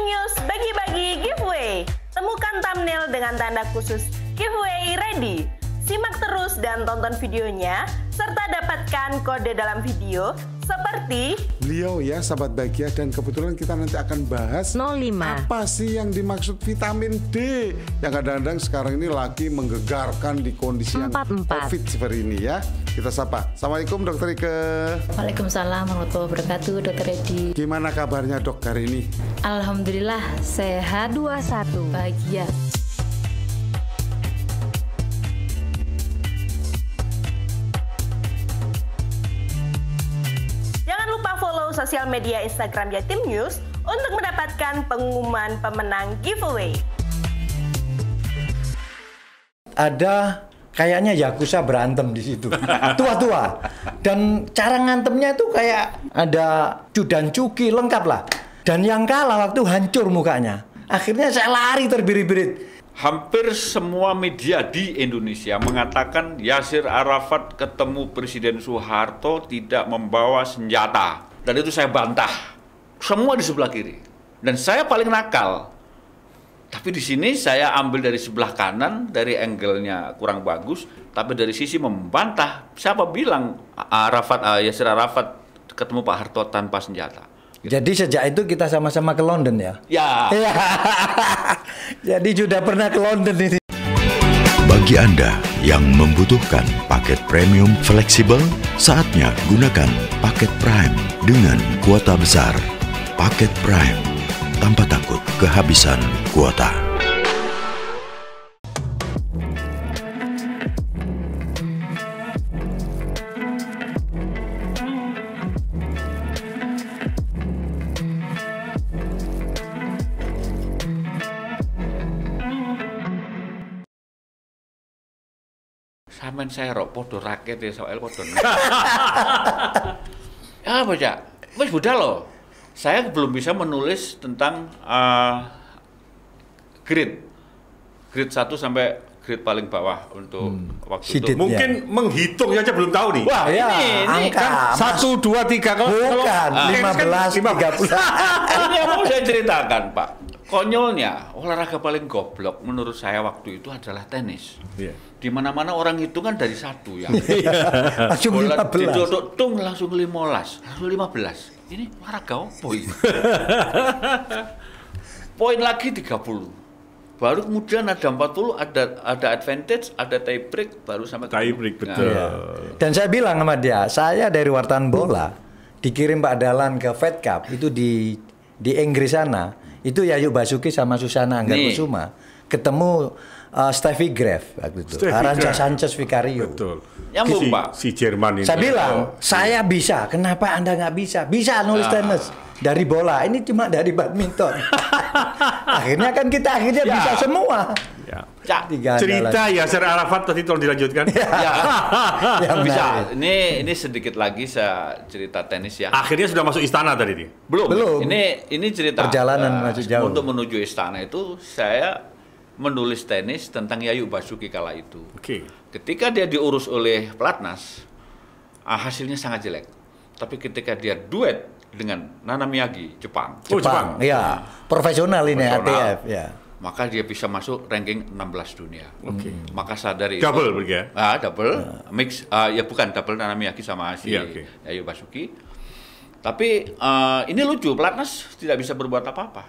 News bagi-bagi giveaway. Temukan thumbnail dengan tanda khusus giveaway ready. Simak terus dan tonton videonya, serta dapatkan kode dalam video seperti beliau ya, sahabat bahagia. Dan kebetulan kita nanti akan bahas 05. Apa sih yang dimaksud vitamin D yang kadang-kadang sekarang ini lagi menggegarkan di kondisi yang 44. COVID seperti ini ya. Kita sapa. Assalamualaikum Dokter Ike. Waalaikumsalam warahmatullahi wabarakatuh, Dokter Edi. Gimana kabarnya dok hari ini? Alhamdulillah sehat, 21. bahagia. Jangan lupa follow sosial media Instagram Jatim News untuk mendapatkan pengumuman pemenang giveaway. Ada kayaknya Yakuza berantem di situ, tua-tua, dan cara ngantemnya itu kayak ada Cudan Cuki lengkap lah. Dan yang kalah waktu hancur mukanya. Akhirnya saya lari terbirit-birit. Hampir semua media di Indonesia mengatakan Yasir Arafat ketemu Presiden Soeharto tidak membawa senjata. Dan itu saya bantah. Semua di sebelah kiri. Dan saya paling nakal. Tapi di sini saya ambil dari sebelah kanan, dari angle-nya kurang bagus, tapi dari sisi membantah. Siapa bilang Yasir Arafat ketemu Pak Harto tanpa senjata? Jadi sejak itu kita sama-sama ke London ya? Ya. Jadi sudah pernah ke London ini. Bagi Anda yang membutuhkan paket premium fleksibel, saatnya gunakan paket Prime dengan kuota besar. Paket Prime, tanpa takut kehabisan kuota. Samen saya rok podo raket ya soal podo. Ya baca, wes budal loh. Saya belum bisa menulis tentang grade 1 sampai grade paling bawah untuk waktu itu. Mungkin menghitung aja belum tahu nih. Wah, Ya, ini angka kan 1, 2, 3 Bukan, 15, 30. ini yang mau saya ceritakan, Pak. Konyolnya, olahraga paling goblok menurut saya waktu itu adalah tenis. Iya. Di mana-mana orang hitungan dari 1 ya. Langsung Bola 15. didodok tung langsung 15, langsung 15. Ini olahraga apa ini? Poin lagi 30. Baru kemudian ada 40, ada advantage, ada tie break, baru sampai Tie break, betul. Iya. Dan saya bilang sama dia, saya dari wartawan bola dikirim Pak Dahlan ke Fed Cup itu di Inggris sana. Itu Yayu Basuki sama Susana Anggarkusuma ketemu Steffi Graf waktu itu. Arantxa Sanchez Vicario. Betul. Nyambung, Pak. Si Jerman ini. Saya bilang, saya bisa. Kenapa Anda nggak bisa? Bisa nulis tenis dari bola. Ini cuma dari badminton. Akhirnya kan kita bisa semua. Ya. Cak. Tiga Cerita Yasir Arafat tadi tolong dilanjutkan. Ya, Yang bisa. menarik. Ini sedikit lagi saya cerita tenis ya. Akhirnya sudah masuk istana tadi nih. Belum. Ini cerita Perjalanan masih jauh. Untuk menuju istana itu saya menulis tenis tentang Yayu Basuki kala itu. Oke. Ketika dia diurus oleh pelatnas, hasilnya sangat jelek. Tapi ketika dia duet dengan Nana Miyagi, Jepang, Jepang. Iya, profesional ini Profesional. ATF ya. maka dia bisa masuk ranking 16 dunia. Oke. Maka sadari Double itu, begitu ya? Double, mix, ya bukan double Nana Miyagi sama si Yayu Basuki. Tapi ini lucu, pelatnas tidak bisa berbuat apa-apa.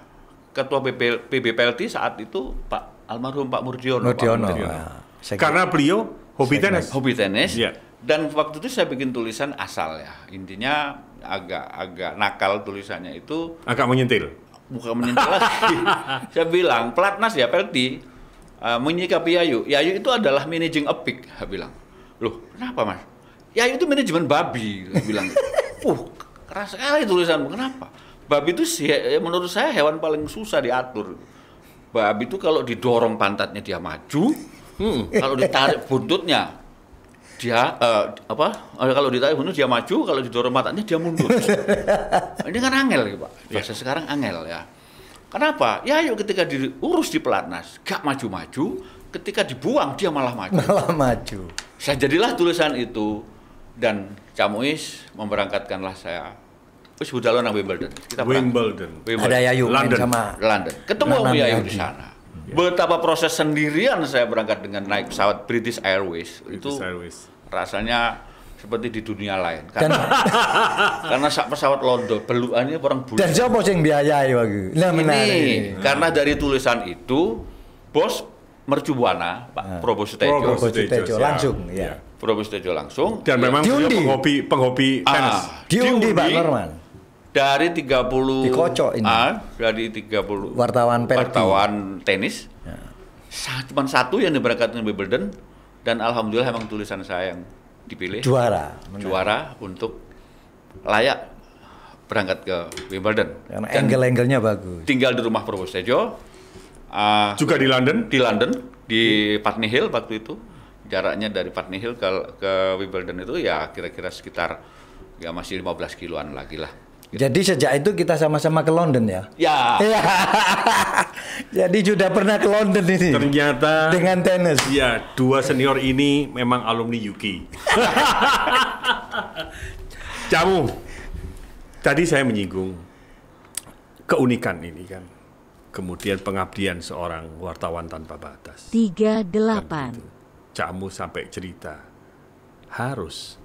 Ketua PBPLT saat itu almarhum Pak Murdiono. Karena beliau hobi tenis. Hobi tenis. Yeah. Dan waktu itu saya bikin tulisan asal ya. Intinya agak nakal tulisannya itu. Agak menyentil. Bukan menyentil lagi. Saya bilang pelatnas ya PLT menyikapi Yayu. Yayu itu adalah managing a pig. Saya bilang. Loh, kenapa Mas? Yayu itu manajemen babi. Saya bilang. Keras sekali tulisanmu. Kenapa? Babi itu menurut saya hewan paling susah diatur. Babi itu kalau didorong pantatnya dia maju, kalau ditarik buntutnya dia kalau ditarik buntut dia maju, kalau didorong pantatnya dia mundur. Ini kan angel ya, Pak. Bahasa sekarang angel ya. Kenapa? Ya yuk ketika diurus di pelatnas gak maju-maju, ketika dibuang dia malah maju. Malah maju. Saya jadilah tulisan itu dan Camuis memberangkatkanlah saya wis budal nang Wimbledon. Kita Wimbledon. Ada Yayu main London. sama London. Ketemu Nanam sama Yayu lagi. di sana. Betapa proses sendirian saya berangkat dengan naik pesawat British Airways. Itu British Airways. rasanya seperti di dunia lain. Dan Karena sak pesawat London, beluannya orang bulu. dan siapa sing biayai waktu? Nah, menarik. Ini karena dari tulisan itu bos mercubuana Pak Prabowo Sutejo. Prabowo Sutejo langsung, ya. Prabowo Sutejo langsung. Dan memang beliau Diundi. penghobi tenis. Diundi Pak Norman. Dari 30 Dikocok ini. Dari 30 Wartawan Pelti. wartawan tenis. Cuma satu yang diberangkatkan Wimbledon dan alhamdulillah emang tulisan saya yang dipilih Juara. juara untuk layak berangkat ke Wimbledon. Karena Dan angle-angle-nya bagus. tinggal di rumah Prabowo Sutejo. Juga di London. Di Putney Hill waktu itu. Jaraknya dari Putney Hill ke Wimbledon itu ya kira-kira sekitar ya masih 15 kiloan lagi lah. Jadi sejak itu kita sama-sama ke London ya. Ya. Iya. Jadi sudah pernah ke London ini. Ternyata Dengan tenis. ya, dua senior ini memang alumni Yuki. Jamu. Tadi saya menyinggung keunikan ini kan. Kemudian pengabdian seorang wartawan tanpa batas. 38. Jamu sampai cerita harus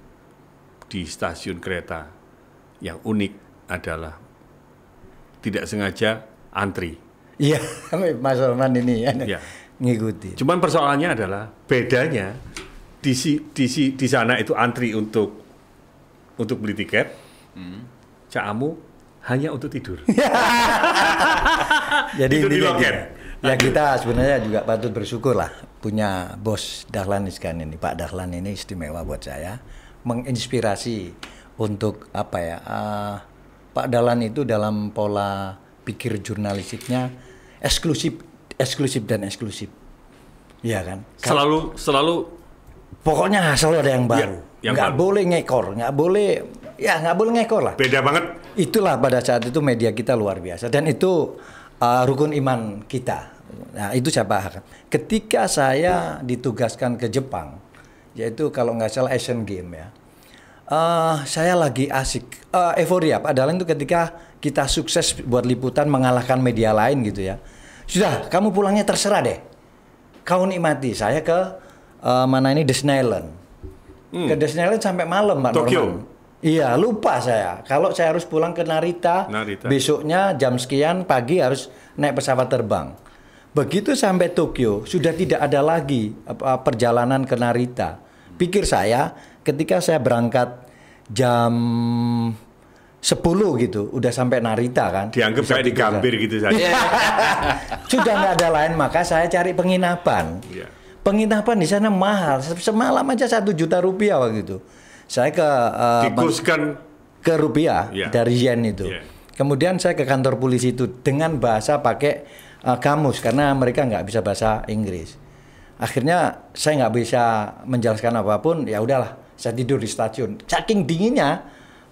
di stasiun kereta yang unik adalah tidak sengaja antri. Iya, Mas Norman ini ya. Ya. Ngikuti. Cuman persoalannya adalah bedanya di sana itu antri untuk beli tiket. Camu hanya untuk tidur. Jadi Itu di intinya loket. ya kita sebenarnya juga patut bersyukur lah punya bos Dahlan Iskan ini. Pak Dahlan ini istimewa buat saya, menginspirasi untuk apa ya? Pak Dahlan itu dalam pola pikir jurnalistiknya eksklusif dan eksklusif. Iya kan? Selalu Pokoknya selalu ada yang baru. yang Nggak baru. boleh ngekor, nggak boleh ngekor lah. beda banget. Itulah pada saat itu media kita luar biasa dan itu rukun iman kita. Nah itu saya paham. Ketika saya ditugaskan ke Jepang, yaitu kalau nggak salah Asian Games ya, saya lagi asik euforia. Pak Dahlan itu ketika kita sukses buat liputan mengalahkan media lain gitu ya. Sudah, kamu pulangnya terserah deh. Kau nikmati. Saya ke mana ini Disneyland. Ke Disneyland sampai malam Pak Tokyo. Norman. Iya, lupa saya. Kalau saya harus pulang ke Narita, besoknya jam sekian pagi harus naik pesawat terbang. Begitu sampai Tokyo, sudah tidak ada lagi perjalanan ke Narita. Pikir saya, ketika saya berangkat jam 10 gitu, udah sampai Narita kan. Dianggap kayak di Gambir gitu saja. Sudah nggak ada lain, maka saya cari penginapan. Iya. Penginapan di sana mahal, semalam aja 1 juta rupiah waktu itu. Saya ke Dikurskan ke rupiah Yeah. dari yen itu. Yeah. Kemudian saya ke kantor polisi itu dengan bahasa pakai kamus karena mereka nggak bisa bahasa Inggris. Akhirnya saya nggak bisa menjelaskan apapun, ya udahlah, saya tidur di stasiun. Saking dinginnya,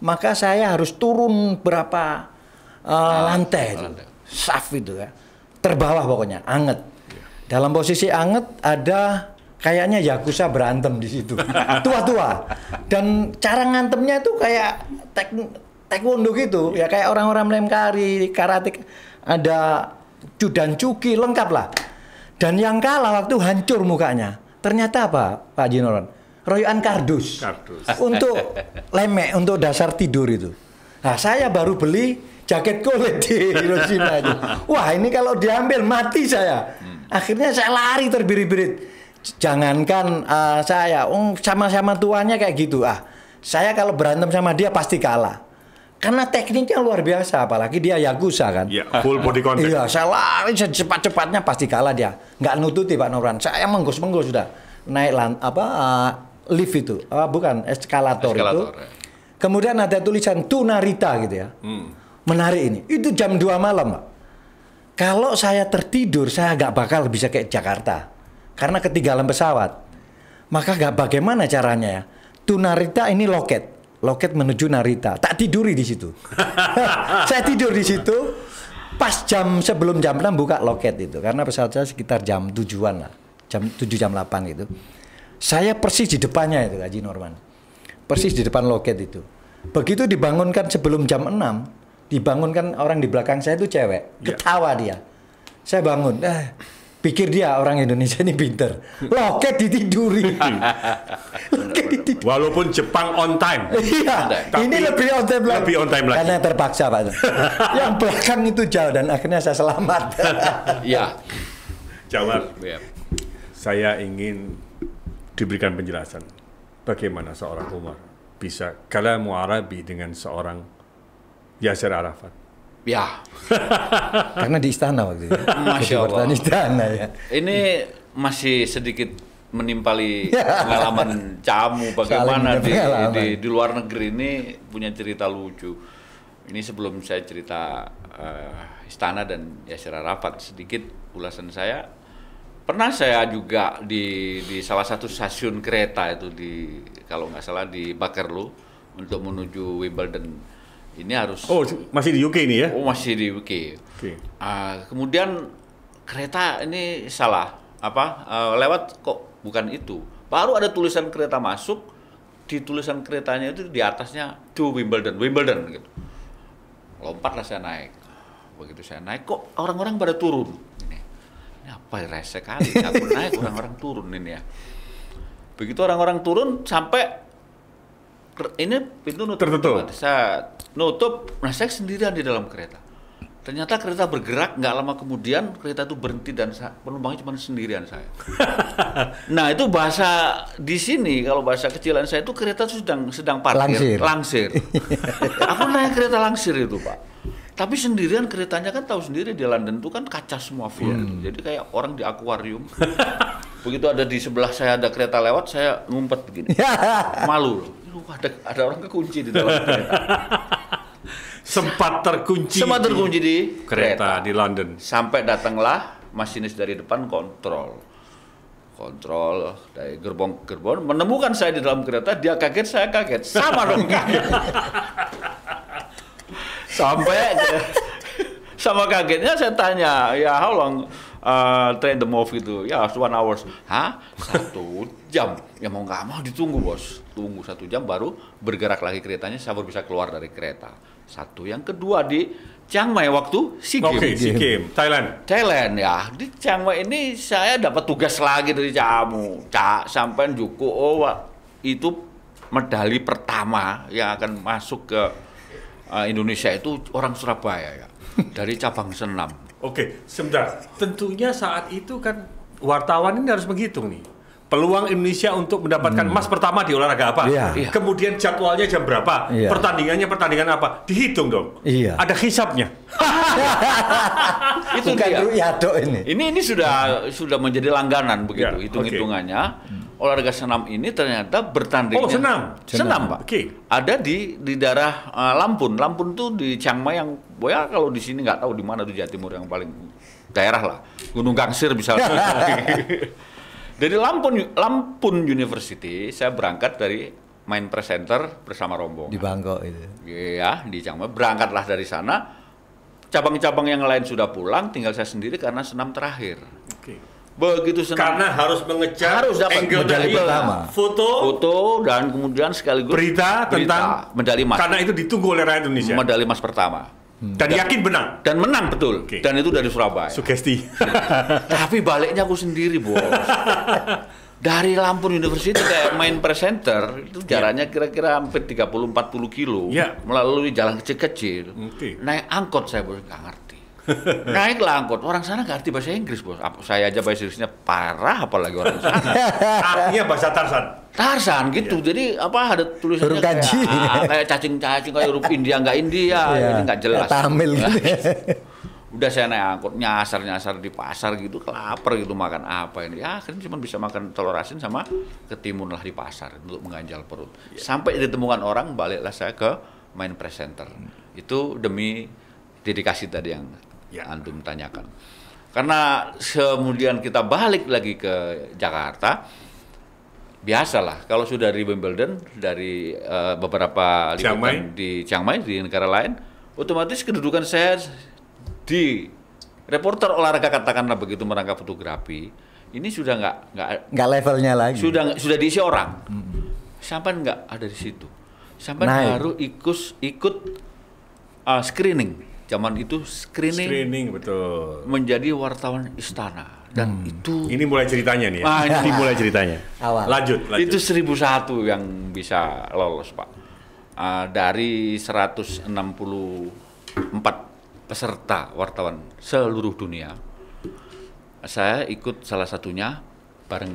maka saya harus turun berapa lantai itu, saf itu ya, terbawah pokoknya, anget. Dalam posisi anget ada kayaknya yakuza berantem di situ, tua-tua. Dan cara ngantemnya itu kayak taekwondo gitu, ya kayak orang-orang melempari, karate, ada dan cuki lengkap lah. Dan yang kalah waktu hancur mukanya. Ternyata apa, Pak Jinoron? Royokan kardus. Untuk lemek, untuk dasar tidur itu. Nah, saya baru beli jaket kulit di Hiroshima itu. Wah, ini kalau diambil mati saya. Akhirnya saya lari terbirit-birit. Jangankan saya, sama-sama tuanya kayak gitu. Saya kalau berantem sama dia pasti kalah. Karena tekniknya luar biasa, apalagi dia yakuza kan. Ya, full body contact. Iya, saya lari secepat-cepatnya pasti kalah dia. Nggak nututi Pak Norman. Saya menggos-menggos sudah naik lift itu, bukan eskalator itu. Ya. Kemudian ada tulisan Tunarita gitu ya. Menarik ini. Itu jam 2 malam, Pak. Kalau saya tertidur, saya nggak bakal bisa ke Jakarta. Karena ketinggalan pesawat. Maka nggak bagaimana caranya ya. Tunarita ini loket menuju Narita. Tak tiduri di situ. Saya tidur di situ. Pas sebelum jam 6 buka loket itu. Karena pesawat saya sekitar jam 7-an lah. Jam 7, jam 8 gitu. Saya persis di depannya itu, Haji Norman. Persis di depan loket itu. Begitu dibangunkan sebelum jam 6, dibangunkan orang di belakang saya itu cewek, ketawa dia. Saya bangun, pikir dia orang Indonesia ini pinter. Loket ditiduri. Walaupun Jepang on time. Iya, Tapi ini lebih on time lagi. lebih on time lagi. Karena terpaksa, Pak. Yang belakang itu jauh dan akhirnya saya selamat. Iya. Jawab. Ya. Saya ingin diberikan penjelasan bagaimana seorang Umar bisa kalamu Arabi dengan seorang Yasser Arafat. Ya. Karena di istana waktu itu. Masya Allah. Di istana ya. Ini masih sedikit menimpali pengalaman Camu bagaimana di luar negeri ini punya cerita lucu. Ini sebelum saya cerita istana dan Yasser Arafat, sedikit ulasan saya. Pernah saya juga di salah satu stasiun kereta itu kalau nggak salah di Bakerloo untuk menuju Wimbledon. Ini harus. Oh, masih di UK ini ya? Oh, masih di UK. Oke. Kemudian kereta ini salah lewat kok bukan itu. Baru ada tulisan kereta masuk, di tulisan keretanya itu di atasnya to Wimbledon gitu. Lompatlah saya naik. Begitu saya naik kok orang-orang pada turun. Ini apa ya, rese kali aku naik orang-orang turun ini ya. Begitu orang-orang turun sampai ini pintu tertutup. Saya nutup, nah saya sendirian di dalam kereta. Ternyata kereta bergerak, nggak lama kemudian kereta itu berhenti dan penumpangnya cuma sendirian saya. Nah itu bahasa di sini, kalau bahasa kecilan saya itu kereta sedang parkir, langsir. Aku naik kereta langsir itu Pak. Tapi sendirian keretanya kan tahu sendiri di London itu kan kaca semua via. Jadi kayak orang di akuarium. Begitu ada di sebelah saya ada kereta lewat, saya ngumpet begini. Malu loh. Ada orang kekunci di dalam kereta. Sempat terkunci di kereta di London. Sampai datanglah masinis dari depan kontrol dari gerbong menemukan saya di dalam kereta, dia kaget, saya kaget, sama dong kaget. Sampai sama kagetnya saya tanya, ya how long train the move itu? Ya 1 hour. Hah? 1 jam? Ya mau nggak mau ditunggu bos. Tunggu 1 jam baru bergerak lagi keretanya, saya baru bisa keluar dari kereta. Satu. Yang kedua di Chiang Mai waktu SEA Games. Oke, SEA Games, Thailand ya. Di Chiang Mai ini saya dapat tugas lagi dari Camu. Sampai Juku, itu medali pertama yang akan masuk ke Indonesia itu orang Surabaya ya. Dari cabang senam. Oke, sebentar. Tentunya saat itu kan wartawan ini harus menghitung nih. Peluang Indonesia untuk mendapatkan emas pertama di olahraga apa? Iya. Kemudian jadwalnya jam berapa? Iya. Pertandingan apa? Dihitung dong. Iya. Ada hisapnya. Itu bukan dia. Yado ini. Ini sudah menjadi langganan begitu Ya, hitung-hitungannya. Olahraga senam ini ternyata bertandingnya. Oh, senam. Senam, Pak. Oke. Ada di daerah Lampun. Lampun tuh di Chiang Mai yang kalau di sini nggak tahu di mana tuh Jawa Timur yang paling daerah lah. Gunung Gangsir misalnya. Dari Lampun University saya berangkat dari main presenter bersama rombongan. Di Bangkok itu. Iya, di Chiang Mai. Berangkatlah dari sana. Cabang-cabang yang lain sudah pulang, tinggal saya sendiri karena senam terakhir. Oke. Begitu senam. Karena harus mengejar Harus dapat angle medali dari pertama. foto dan kemudian sekaligus berita tentang medali emas. Karena itu ditunggu oleh rakyat Indonesia. Medali emas pertama. Dan yakin menang. Dan menang betul. Oke. Dan itu dari Surabaya. Sugesti. Tapi baliknya aku sendiri, Bos. Dari Lampun University kayak main presenter itu jaraknya kira-kira hampir 30-40 kilo. Ya. Melalui jalan kecil-kecil. Oke. Naik angkot saya Bos, nggak ngerti. Naiklah angkot, orang sana nggak ngerti bahasa Inggris Bos. Saya aja bahasa Inggrisnya parah, apalagi orang sana. Artinya bahasa Tarsan gitu, jadi ada tulisannya Huruf kanji. kayak cacing-cacing, kayak huruf India nggak India, ini nggak jelas. Tamil gitu. Udah saya naik angkot, nyasar di pasar gitu, kelaper gitu, makan apa ini? Ya akhirnya cuma bisa makan telur asin sama ketimun lah di pasar untuk mengganjal perut. Sampai ditemukan orang, baliklah saya ke main presenter. Itu demi dedikasi tadi yang antum tanyakan. Karena kemudian kita balik lagi ke Jakarta, biasalah kalau sudah dari Wimbledon, dari beberapa liputan di Chiang Mai, di negara lain, otomatis kedudukan saya di reporter olahraga, katakanlah begitu, merangkap fotografi, ini sudah nggak levelnya lagi. Sudah diisi orang. Sampai nggak ada di situ. Sampai Naik. baru ikut screening. Zaman itu screening betul. menjadi wartawan istana. Dan itu Ini mulai ceritanya nih ya. Ah, Ini mulai ceritanya. Awal. Lanjut. itu 1001 yang bisa lolos, Pak. Dari 164 peserta wartawan seluruh dunia. Saya ikut salah satunya bareng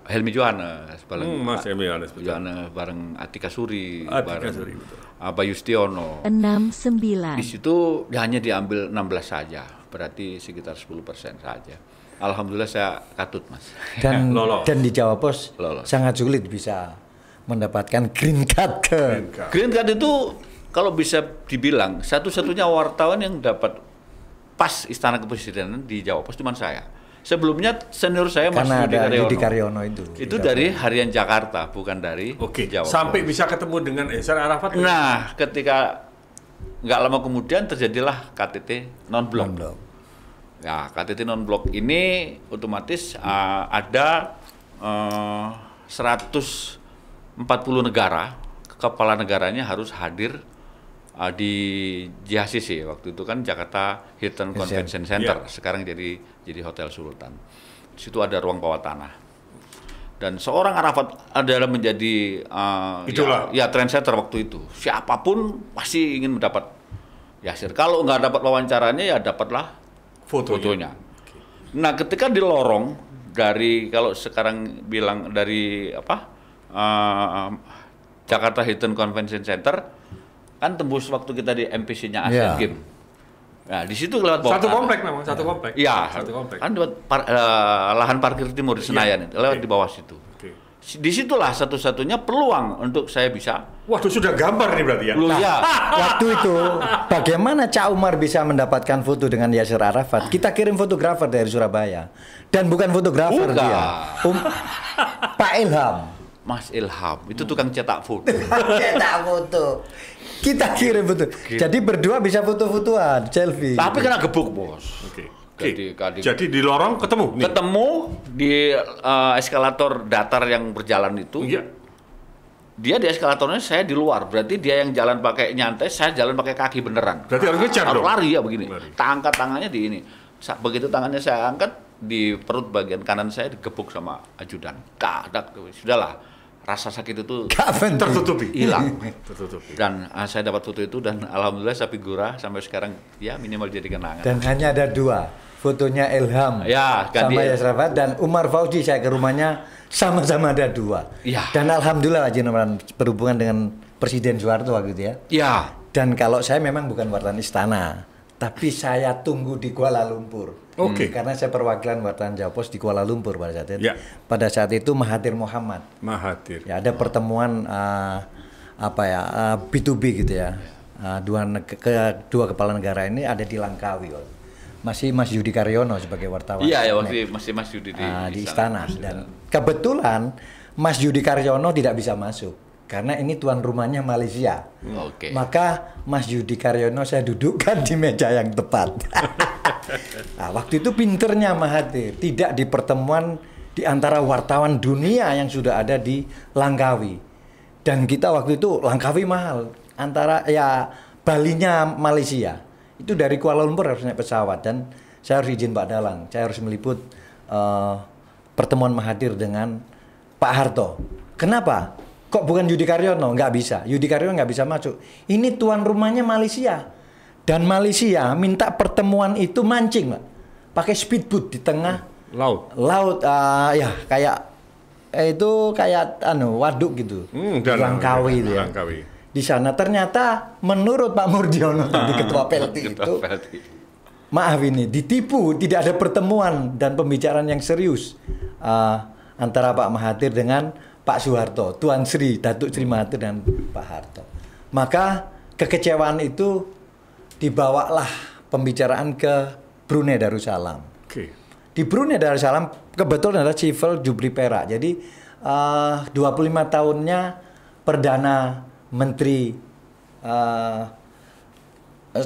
Helmi Johannes, Mas Helmi Johannes, betul. bareng Atika Suri, Atika bareng Suri, betul. Bayu Stiono. 69. Di situ hanya diambil 16 saja, berarti sekitar 10% saja. Alhamdulillah saya katut, Mas. Dan Lolos. dan di Jawa Pos Lolos. sangat sulit bisa mendapatkan green card ke Green Card itu kalau bisa dibilang satu-satunya wartawan yang dapat pas Istana Kepresidenan di Jawa Pos cuma saya. Sebelumnya senior saya Mas karena ada Yudi Karyono. Karyono itu. Itu dari Harian Jakarta, bukan dari Oke, Jawa sampai Pos. bisa ketemu dengan Yasser Arafat. Nah, ketika nggak lama kemudian terjadilah KTT non-blok. Non-blok. Ya, KTT non-blok ini otomatis ada 140 negara, kepala negaranya harus hadir di JHCC. Waktu itu kan Jakarta Hilton Convention Center, sekarang jadi Hotel Sultan. Di situ ada ruang bawah tanah. Dan seorang Arafat adalah menjadi Idola. ya trendsetter waktu itu. Siapapun pasti ingin mendapat Yasir. Kalau nggak dapat wawancaranya ya dapatlah fotonya. Nah, ketika di lorong dari kalau sekarang bilang dari Jakarta Hilton Convention Center kan tembus waktu kita di MPC-nya Asian Games. Nah, di situ lewat bawah Satu tanah. komplek memang, satu komplek. Iya, Satu komplek. kan lewat lahan parkir timur di Senayan itu, lewat di bawah situ. Oke. Disitulah satu-satunya peluang untuk saya bisa. Waduh, sudah gambar nih berarti ya. Loh, ya. Waktu itu bagaimana Cak Umar bisa mendapatkan foto dengan Yasir Arafat? Kita kirim fotografer dari Surabaya dan bukan fotografer Bukan. dia, Pak Ilham. Mas Ilham itu tukang cetak foto. Cetak foto. Kita kirim foto. Jadi berdua bisa foto-fotoan, selfie. Tapi kena gebuk, Bos. Oke. Jadi di lorong ketemu nih. ketemu di eskalator datar yang berjalan itu. Iya. Dia di eskalatornya, saya di luar. Berarti dia yang jalan pakai nyantai, saya jalan pakai kaki beneran. Berarti harus ngejar Harus dong. lari ya begini. Lari. Tak angkat tangannya di ini. Begitu tangannya saya angkat, di perut bagian kanan saya digebuk sama ajudan. Kadak, sudahlah. Rasa sakit itu Tertutupi. hilang. Tertutupi. Dan saya dapat foto itu dan alhamdulillah saya figura sampai sekarang ya minimal jadi kenangan. Dan hanya ada dua, fotonya Ilham Ya, sama ganti. Yasir Arafat dan Umar Fauzi. Saya ke rumahnya sama-sama ada dua. Ya. Dan alhamdulillah Haji Noman berhubungan dengan Presiden Soeharto waktu itu ya. Ya, Dan kalau saya memang bukan wartawan istana, tapi saya tunggu di Kuala Lumpur. Oke. Karena saya perwakilan wartawan Jawa Pos di Kuala Lumpur pada saat itu. Ya. Pada saat itu Mahathir Mohamad. Mahathir. Ya, ada pertemuan B2B gitu ya. Dua kepala negara ini ada di Langkawi. Masih Mas Yudi Karyono sebagai wartawan. iya ya Net. waktu masih Mas Yudi Di istana. Dan kebetulan Mas Yudi Karyono tidak bisa masuk karena ini tuan rumahnya Malaysia. Oke. Maka Mas Yudi Karyono saya dudukkan di meja yang tepat. Nah, waktu itu pinternya Mahathir tidak di pertemuan di antara wartawan dunia yang sudah ada di Langkawi. Dan kita waktu itu Langkawi mahal, antara ya Balinya Malaysia. Itu dari Kuala Lumpur harus naik pesawat dan saya harus izin Pak Dalang, saya harus meliput pertemuan Mahathir dengan Pak Harto. Kenapa? Kok bukan Yudi Karyono? Nggak bisa. Yudi Karyono nggak bisa masuk. Ini tuan rumahnya Malaysia. Dan Malaysia minta pertemuan itu mancing, Pak. Pakai speedboat di tengah laut. Ya kayak itu kayak waduk gitu. Langkawi itu ya. Langkawi. Di sana ternyata menurut Pak Murdiono tadi ketua PLT itu, maaf ini ditipu, tidak ada pertemuan dan pembicaraan yang serius antara Pak Mahathir dengan Pak Soeharto, Tuan Sri, Datuk Sri Mahathir dan Pak Harto. Maka kekecewaan itu dibawalah pembicaraan ke Brunei Darussalam. Oke. Di Brunei Darussalam kebetulan ada civil jubli perak. Jadi 25 tahunnya Perdana Menteri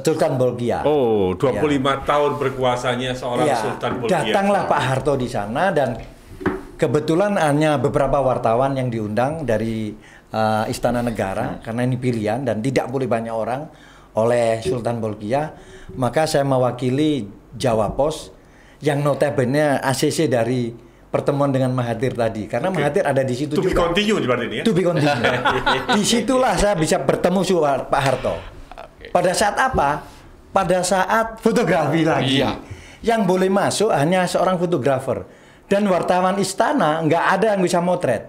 Sultan Bolkiah. Oh, 25 tahun berkuasanya seorang Sultan Bolkiah. Datanglah Pak Harto di sana dan Kebetulan hanya beberapa wartawan yang diundang dari Istana Negara karena ini pilihan dan tidak boleh banyak orang oleh Sultan Bolkiah, maka saya mewakili Jawa Pos yang notabene ACC dari pertemuan dengan Mahathir tadi karena Mahathir ada di situ To be juga. continue seperti ini ya. To be continue. Disitulah saya bisa bertemu Pak Harto. Pada saat apa? Pada saat fotografi lagi. Iya. Yang boleh masuk hanya seorang fotografer. Dan wartawan istana nggak ada yang bisa motret.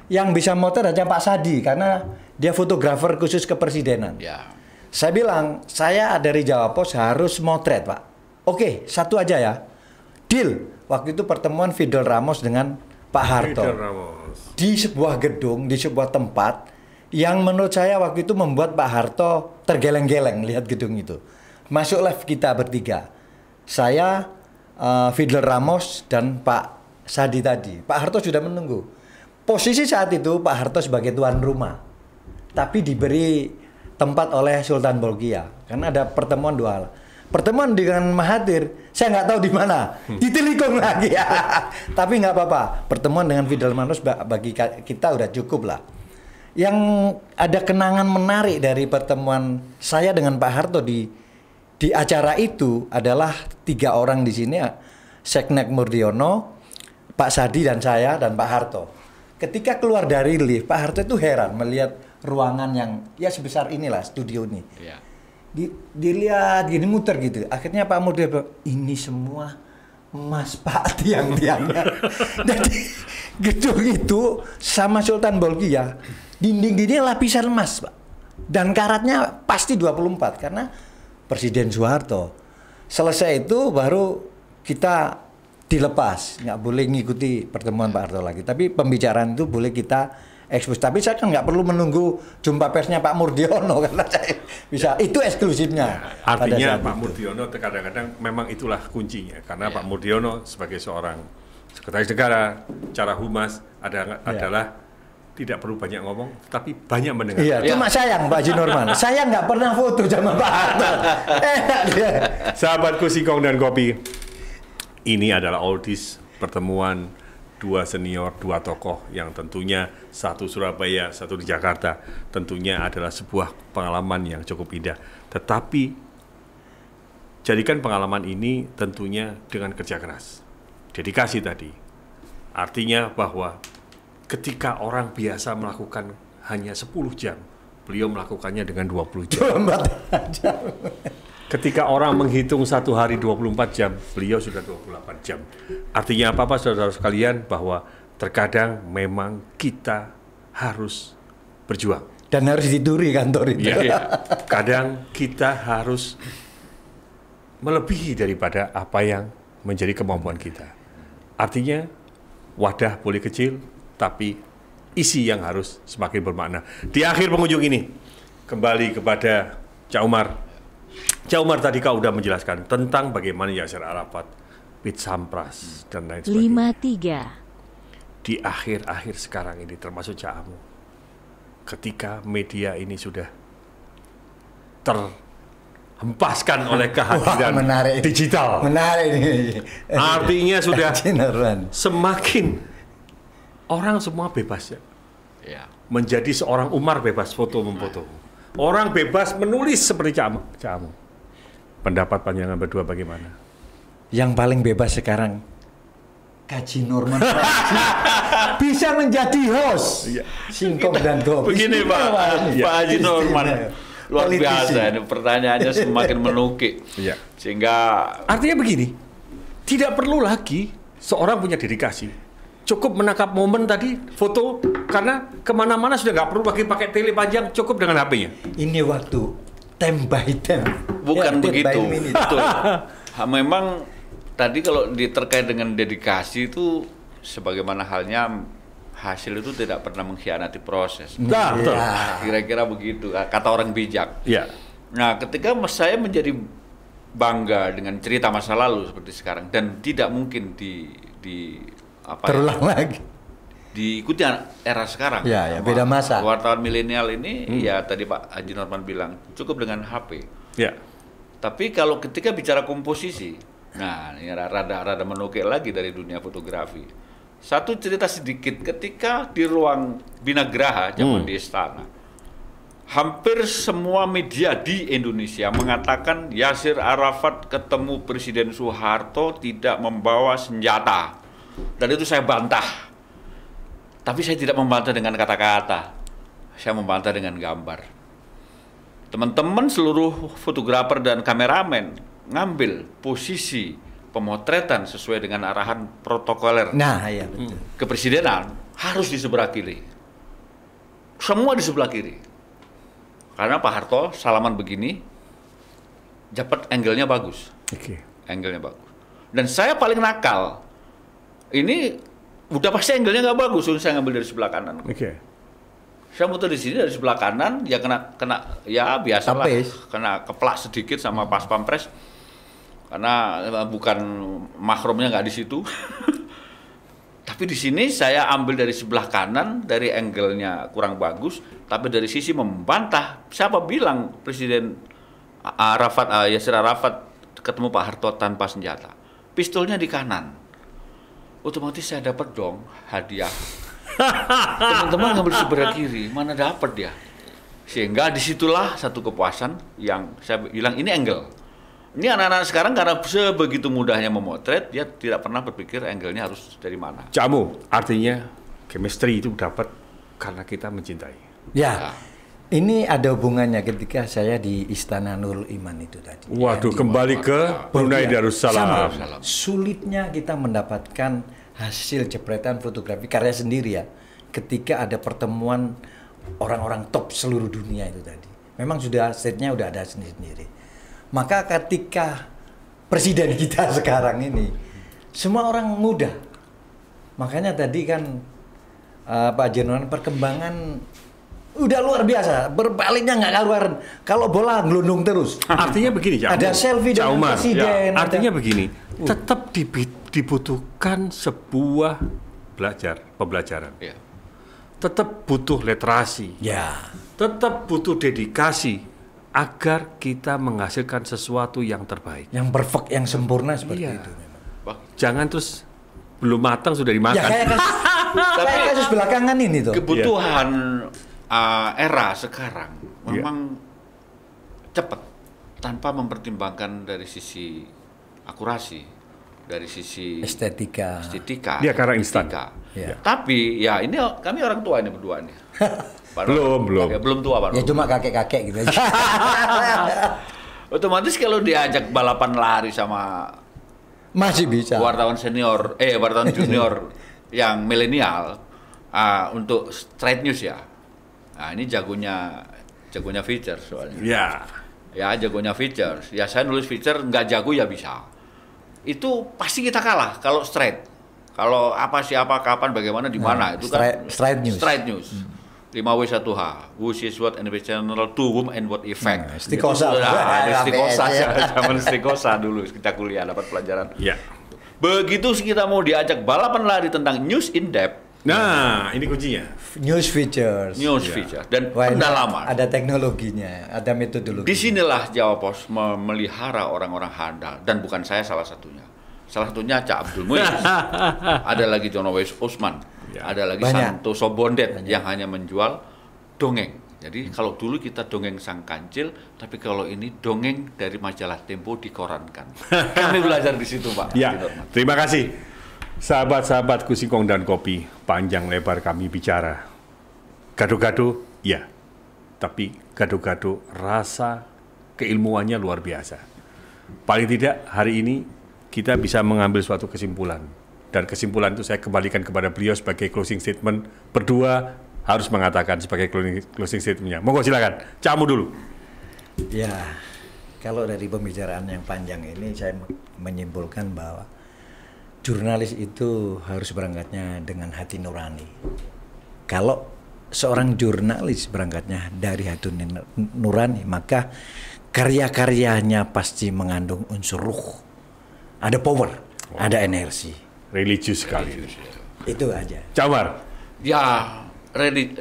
Yang bisa motret hanya Pak Sadi karena dia fotografer khusus kepresidenan. Ya. Saya bilang, saya dari Jawa Pos harus motret, Pak. Oke, satu aja ya. Deal. Waktu itu pertemuan Fidel Ramos dengan Pak Harto. Fidel Ramos. Di sebuah gedung, di sebuah tempat yang menurut saya waktu itu membuat Pak Harto tergeleng-geleng lihat gedung itu. Masuk live kita bertiga. Saya, Fidel Ramos, dan Pak Sadi tadi. Pak Harto sudah menunggu. Posisi saat itu Pak Harto sebagai tuan rumah. Tapi diberi tempat oleh Sultan Bolkiah. Karena ada pertemuan dua hal. Pertemuan dengan Mahathir, saya nggak tahu di mana. Di Telikung lagi ya. Tapi nggak apa-apa. Pertemuan dengan Fidel Ramos bagi kita udah cukup lah. Yang ada kenangan menarik dari pertemuan saya dengan Pak Harto di acara itu adalah 3 orang di sini, Seknek Murdiono, Pak Sadi dan saya dan Pak Harto. Ketika keluar dari lift, Pak Harto itu heran melihat ruangan yang ya sebesar inilah studio ini. Ya. Dilihat gini muter gitu. Akhirnya Pak Murdiono bilang, ini semua emas Pak tiang-tiangnya. Jadi gedung itu sama Sultan Bolkiah, dinding-dindingnya lapisan emas Pak. Dan karatnya pasti 24 karena Presiden Soeharto. Selesai itu baru kita dilepas, nggak boleh ngikuti pertemuan Pak Harto lagi. Tapi pembicaraan itu boleh kita ekspos. Tapi saya kan nggak perlu menunggu jumpa persnya Pak Murdiono karena saya bisa itu eksklusifnya. Artinya Pak Murdiono kadang-kadang memang itulah kuncinya karena Pak Murdiono sebagai seorang sekretaris negara, cara humas adalah tidak perlu banyak ngomong, tapi banyak mendengar. Iya, cuma sayang Pak Haji Norman, saya nggak pernah foto sama Pak Harto. Sahabatku Singkong dan Kopi, ini adalah oldies pertemuan 2 senior, 2 tokoh yang tentunya satu Surabaya, satu di Jakarta. Tentunya adalah sebuah pengalaman yang cukup indah. Tetapi jadikan pengalaman ini tentunya dengan kerja keras. Dedikasi tadi. Artinya bahwa ketika orang biasa melakukan hanya 10 jam, beliau melakukannya dengan 20 jam. Ketika orang menghitung satu hari 24 jam, beliau sudah 28 jam. Artinya apa saudara sekalian? Bahwa terkadang memang kita harus berjuang. Dan harus dituri kantor itu. Ya. Kadang kita harus melebihi daripada apa yang menjadi kemampuan kita. Artinya wadah boleh kecil, tapi isi yang harus semakin bermakna. Di akhir pengunjung ini, kembali kepada Cak Umar. Cak Umar tadi kau udah menjelaskan tentang bagaimana Yasser Arafat, Pit Sampras, dan lain sebagainya. 53. Di akhir-akhir sekarang ini, termasuk Cak Amu, ketika media ini sudah terhempaskan oleh kehadiran digital. Menarik ini. Artinya sudah semakin orang semua bebas ya. Ya. Menjadi seorang Umar bebas foto memfoto. Orang bebas menulis seperti Cak Amu. Pendapat panjangan berdua bagaimana? Yang paling bebas sekarang Kaji Norman bisa menjadi host Singkong dan Kopi. Begini Pak Haji Norman, luar biasa ini pertanyaannya semakin menukik. Iya. Sehingga artinya begini, tidak perlu lagi seorang punya dedikasi. Cukup menangkap momen tadi, foto, karena kemana-mana sudah nggak perlu lagi pakai tele panjang, cukup dengan HP-nya. Ini waktu time by time. Bukan ya, begitu. Betul. Memang tadi kalau terkait dengan dedikasi itu sebagaimana halnya hasil itu tidak pernah mengkhianati proses. Nah, betul. Kira-kira begitu kata orang bijak. Ya. Nah, ketika saya menjadi bangga dengan cerita masa lalu seperti sekarang dan tidak mungkin terulang lagi. Diikuti era sekarang. Ya, beda masa. Wartawan milenial ini ya tadi Pak Haji Norman bilang cukup dengan HP. Ya. Tapi kalau ketika bicara komposisi, nah ini rada menukik lagi dari dunia fotografi. Satu cerita sedikit, ketika di ruang Binagraha zaman di istana, hampir semua media di Indonesia mengatakan Yasir Arafat ketemu Presiden Soeharto tidak membawa senjata. Dan itu saya bantah. Tapi saya tidak membantah dengan kata-kata. Saya membantah dengan gambar. Teman-teman seluruh fotografer dan kameramen ngambil posisi pemotretan sesuai dengan arahan protokoler. Nah, iya betul. Kepresidenan harus di sebelah kiri. Semua di sebelah kiri. Karena Pak Harto salaman begini, dapat angle-nya bagus. Angle-nya bagus. Dan saya paling nakal. Ini udah pasti angle-nya nggak bagus, saya ngambil dari sebelah kanan. Saya muter di sini dari sebelah kanan, ya kena ya biasalah, kena keplak sedikit sama pas pampres. Karena bukan makromnya nggak di situ. Tapi di sini saya ambil dari sebelah kanan, dari angle-nya kurang bagus, tapi dari sisi membantah. Siapa bilang Presiden Yasir Arafat ketemu Pak Harto tanpa senjata? Pistolnya di kanan. Otomatis saya dapat dong hadiah. Teman-teman ngambil sebelah kiri, mana dapat dia? Sehingga disitulah satu kepuasan yang saya bilang ini angle. Ini anak-anak sekarang karena sebegitu mudahnya memotret, dia tidak pernah berpikir angle-nya harus dari mana. Camu, artinya chemistry itu dapat karena kita mencintai. Ya, ini ada hubungannya ketika saya di Istana Nurul Iman itu tadi. Waduh, kembali ke Brunei Darussalam. Sulitnya kita mendapatkan hasil jepretan fotografi karya sendiri ya, ketika ada pertemuan orang-orang top seluruh dunia itu tadi. Memang sudah setnya udah ada sendiri-sendiri. Maka ketika presiden kita sekarang ini, semua orang muda. Makanya tadi kan Pak Jenderal perkembangan udah luar biasa, berbaliknya nggak karuan. Kalau bola gelundung terus. Artinya begini, ada selfie dengan presiden. Ya, artinya begini, tetap dibutuhkan sebuah pembelajaran. Ya. Tetap butuh literasi. Ya. Tetap butuh dedikasi agar kita menghasilkan sesuatu yang terbaik. Yang perfect, yang sempurna seperti itu. Jangan terus belum matang sudah dimakan. Ya, kayak kasus belakangan ini tuh. Kebutuhan era sekarang memang cepat tanpa mempertimbangkan dari sisi akurasi, dari sisi estetika. Dia karena instan. Ya. Tapi ya ini kami orang tua ini berdua nih. Belum tua Pak. Ya cuma kakek-kakek gitu aja. Otomatis kalau diajak balapan lari sama masih bisa wartawan junior yang milenial untuk straight news ya. Nah, ini jagonya features soalnya. Ya, jagonya features. Ya saya nulis feature nggak jago ya bisa. Itu pasti kita kalah kalau straight. Kalau siapa kapan bagaimana di mana itu kan straight news. 5W1H, who sees what and which channel, to whom and what effect. Istikosa. Zaman istikosa dulu kita kuliah dapat pelajaran. Ya. Begitu kita mau diajak balapan lari tentang news in depth. Nah, ini kuncinya. News features dan pendalaman. Ada teknologinya, ada metodologi. Disinilah Jawa Pos memelihara orang-orang handal dan bukan saya salah satunya. Salah satunya Cak Abdul Muiz. Ada lagi Jono Wes Usman. Ada lagi Santoso Bondet yang hanya menjual dongeng. Jadi kalau dulu kita dongeng Sang Kancil, tapi kalau ini dongeng dari majalah Tempo dikorankan. Kami belajar di situ, Pak. Ya, terima kasih. Sahabat-sahabat Kusingkong dan Kopi, panjang lebar kami bicara. Gado-gado, ya. Tapi gado-gado rasa keilmuannya luar biasa. Paling tidak hari ini kita bisa mengambil suatu kesimpulan. Dan kesimpulan itu saya kembalikan kepada beliau sebagai closing statement. Berdua harus mengatakan sebagai closing statementnya. Monggo silakan, Camu dulu. Ya, kalau dari pembicaraan yang panjang ini saya menyimpulkan bahwa jurnalis itu harus berangkatnya dengan hati nurani. Kalau seorang jurnalis berangkatnya dari hati nurani, maka karya-karyanya pasti mengandung unsur ruh. Ada power, ada energi. Religius sekali. Itu aja. Camar. Ya,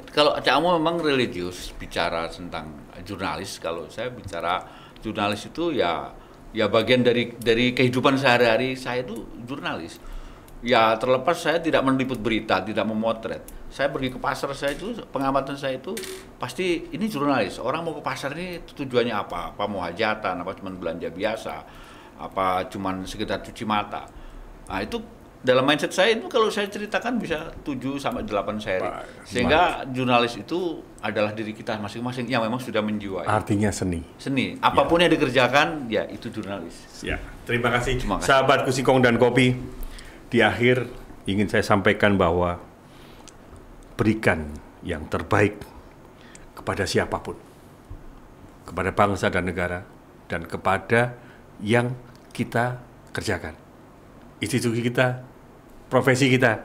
kalau Camu memang religius bicara tentang jurnalis. Kalau saya bicara jurnalis itu ya bagian dari kehidupan sehari-hari saya itu jurnalis. Ya terlepas saya tidak meliput berita, tidak memotret. Saya pergi ke pasar, saya itu pengamatan saya itu pasti ini jurnalis. Orang mau ke pasar ini tujuannya apa? Apa mau hajatan? Apa cuma belanja biasa? Apa cuma sekedar cuci mata? Nah itu dalam mindset saya itu kalau saya ceritakan bisa 7 sampai 8 seri. Sehingga jurnalis itu adalah diri kita masing-masing yang memang sudah menjiwai. Artinya seni. Seni. Apapun yang dikerjakan, ya itu jurnalis. Ya, terima kasih. Terima kasih. Sahabatku Singkong dan Kopi. Di akhir ingin saya sampaikan bahwa berikan yang terbaik kepada siapapun, kepada bangsa dan negara, dan kepada yang kita kerjakan, institusi kita, profesi kita,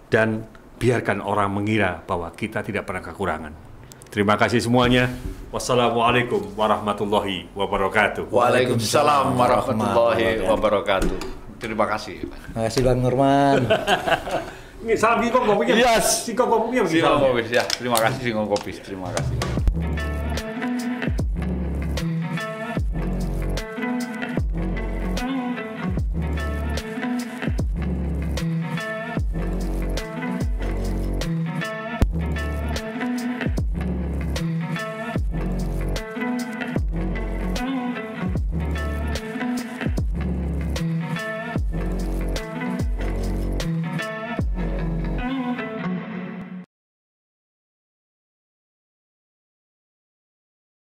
dan biarkan orang mengira bahwa kita tidak pernah kekurangan. Terima kasih semuanya. Wassalamualaikum warahmatullahi wabarakatuh. Waalaikumsalam warahmatullahi wabarakatuh. Terima kasih. Terima kasih Bang Nurman. Salam Singkong Kopi. Yes. Singkong Kopi. Singkong Kopi. Ya, terima kasih Singkong Kopi. Terima kasih.